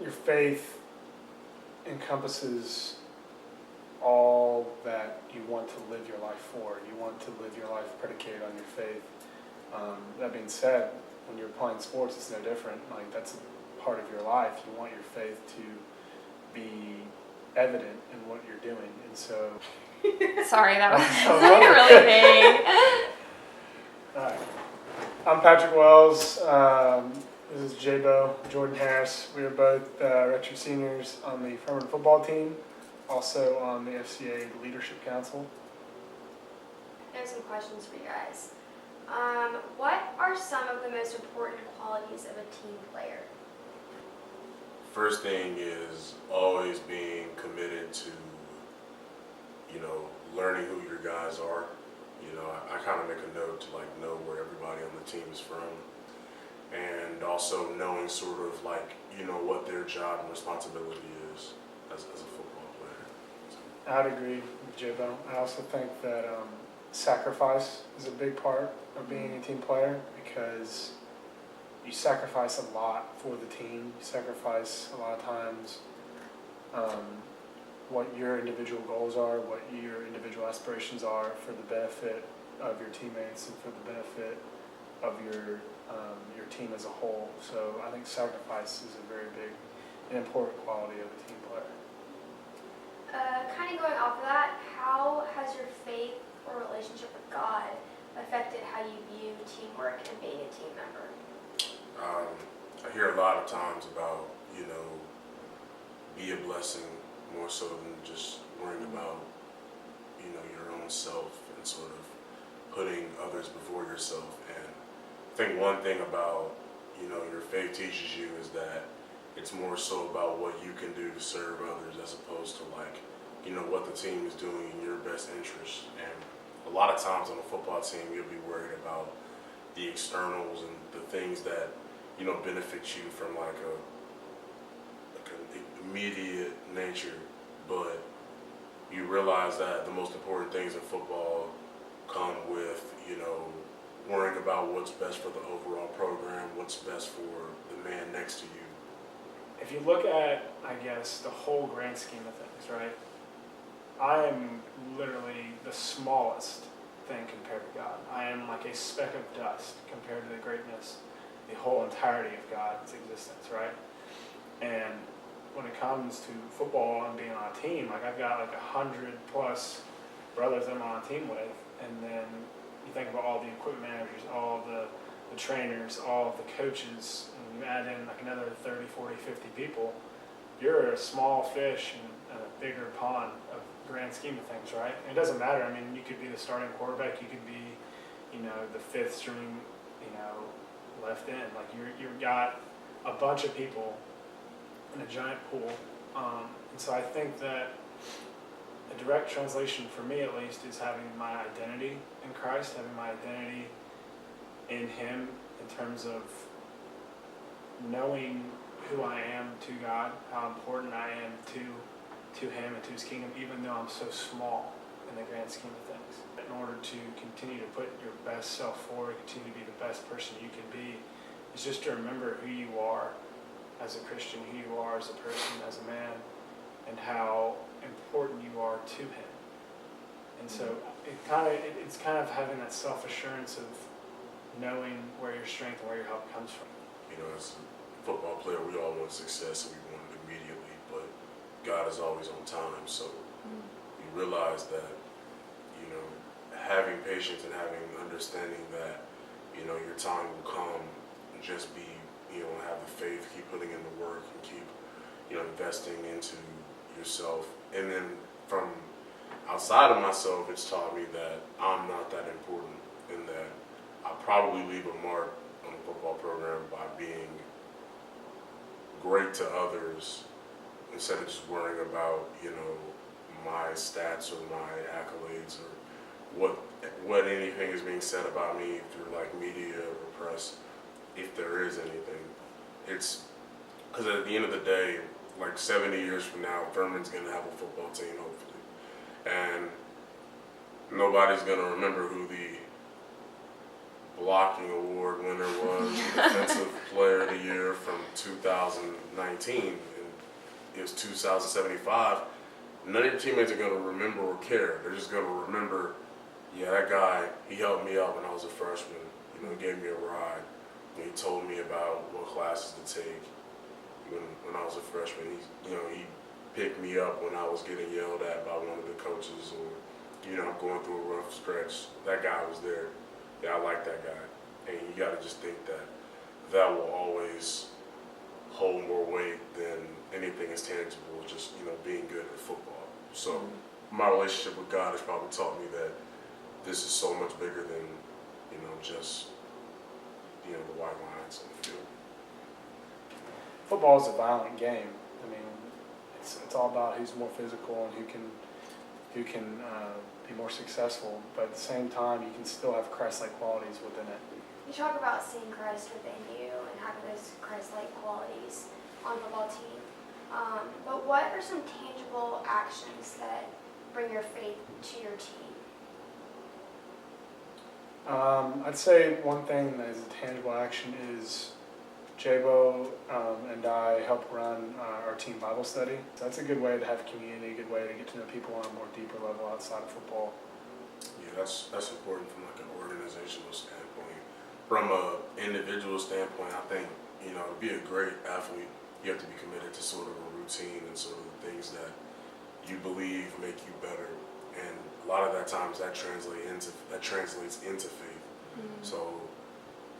your faith encompasses all that you want to live your life for. You want to live your life predicated on your faith. That being said, when you're playing sports, it's no different. Like, that's a part of your life. You want your faith to be evident in what you're doing, and so. Sorry, that was really vague. All right. I'm Patrick Wells. This is J-Bo, Jordan Harris. We are both redshirt seniors on the Furman football team, also on the FCA Leadership Council. I have some questions for you guys. What are some of the most important qualities of a team player? First thing is always being committed to, learning who your guys are. I kind of make a note to know where everybody on the team is from, and also knowing sort of what their job and responsibility is as a football player. I'd agree with J-Bo. I also think that sacrifice is a big part of being a team player, because you sacrifice a lot for the team. You sacrifice a lot of times what your individual goals are, what your individual aspirations are for the benefit of your teammates and for the benefit of your team as a whole. So I think sacrifice is a very big and important quality of a team player. Kind of going off of that, how has your faith or relationship with God affected how you view teamwork and being a team member? I hear a lot of times about, be a blessing more so than just worrying about, your own self and sort of putting others before yourself. And I think one thing about, your faith teaches you is that it's more so about what you can do to serve others as opposed to what the team is doing in your best interest. And a lot of times on a football team, you'll be worried about the externals and the things that, benefit you from an immediate nature, but you realize that the most important things in football come with, worrying about what's best for the overall program, what's best for the man next to you. If you look at, I guess, the whole grand scheme of things, right? I am literally the smallest thing compared to God. I am like a speck of dust compared to the greatness, the whole entirety of God's existence, right? And when it comes to football and being on a team, I've got 100+ brothers I'm on a team with, and then you think about all the equipment managers, all the trainers, all of the coaches, and you add in another 30, 40, 50 people, you're a small fish in a bigger pond of grand scheme of things, right? And it doesn't matter. I mean, you could be the starting quarterback, you could be, the fifth string, left end. You've got a bunch of people in a giant pool, and so I think that a direct translation for me, at least, is having my identity in Christ, having my identity in Him in terms of knowing who I am to God, how important I am to Him and to His kingdom, even though I'm so small in the grand scheme of things. In order to continue to put your best self forward, continue to be the best person you can be, is just to remember who you are as a Christian, who you are as a person, as a man, and how important you are to Him. And so it's kind of having that self-assurance of knowing where your strength and where your help comes from. As a football player, we all want success and we want it immediately, but God is always on time. So you realize that, having patience and having understanding that, your time will come, just be, have the faith, keep putting in the work, and keep, investing into yourself. And then from outside of myself, it's taught me that I'm not that important, and that I probably leave a mark on the football program by being great to others instead of just worrying about, my stats or my accolades or what anything is being said about me through media or press, if there is anything. It's because at the end of the day, 70 years from now, Furman's going to have a football team, hopefully. And nobody's going to remember who the blocking award winner was, the defensive player of the year from 2019, and it was 2075, none of your teammates are going to remember or care. They're just going to remember, yeah, that guy, he helped me out when I was a freshman. He gave me a ride. He told me about what classes to take when I was a freshman. He picked me up when I was getting yelled at by one of the coaches, or I'm going through a rough stretch. That guy was there. Yeah, I like that guy. And you got to just think that will always hold more weight than anything as tangible as just being good at football. So my relationship with God has probably taught me that this is so much bigger than just the white lines on the field. Football is a violent game. I mean, it's all about who's more physical and who can be more successful. But at the same time, you can still have Christ-like qualities within it. You talk about seeing Christ within you and having those Christ-like qualities on the football team. But what are some tangible actions that bring your faith to your team? I'd say one thing that is a tangible action is Jabo and I help run our team Bible study. That's a good way to have community, a good way to get to know people on a more deeper level outside of football. Yeah, that's important from like an organizational standpoint. From an individual standpoint, I think, to be a great athlete, you have to be committed to sort of a routine and sort of the things that you believe make you better. And a lot of that times that translates into faith. Mm-hmm. So,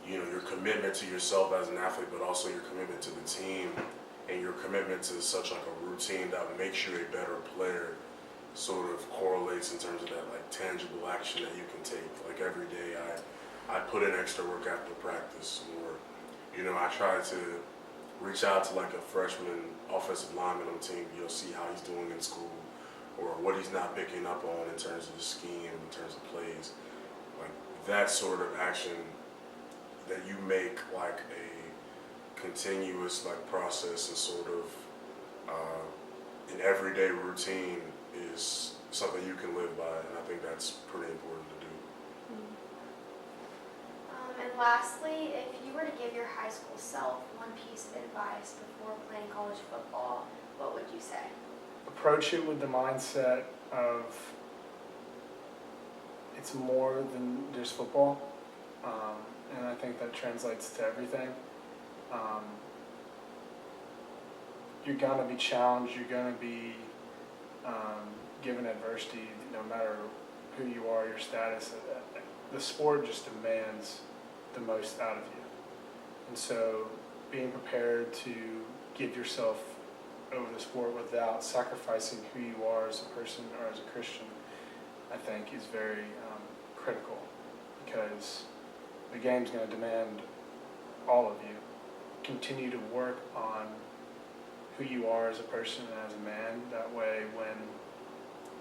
your commitment to yourself as an athlete, but also your commitment to the team and your commitment to such like a routine that makes you a better player sort of correlates in terms of that like tangible action that you can take. Like every day I put in extra work after practice, or I try to reach out to like a freshman offensive lineman on the team, see how he's doing in school or what he's not picking up on in terms of the scheme, in terms of plays. Like that sort of action that you make like a continuous like process and sort of an everyday routine is something you can live by, and I think that's pretty important to do. And lastly, if you were to give your high school self one piece of advice before playing college football, what would you say? Approach it with the mindset of it's more than just football, and I think that translates to everything. You're going to be challenged, you're going to be given adversity, no matter who you are, your status. The sport just demands the most out of you. And so being prepared to give yourself over the sport without sacrificing who you are as a person or as a Christian, I think is very critical, because the game's going to demand all of you. Continue to work on who you are as a person and as a man. That way, when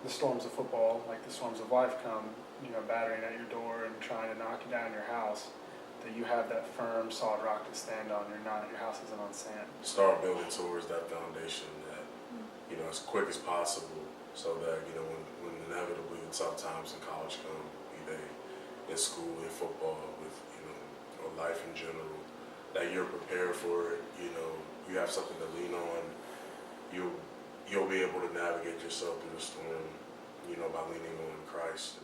the storms of football, like the storms of life, come, battering at your door and trying to knock you down your house, that you have that firm, solid rock to stand on. Your house isn't on sand. Start building towards that foundation that, as quick as possible, so that, when inevitably the tough times in college come, be they in school, in football, with, or life in general, that you're prepared for it, you have something to lean on. You'll be able to navigate yourself through the storm, by leaning on Christ.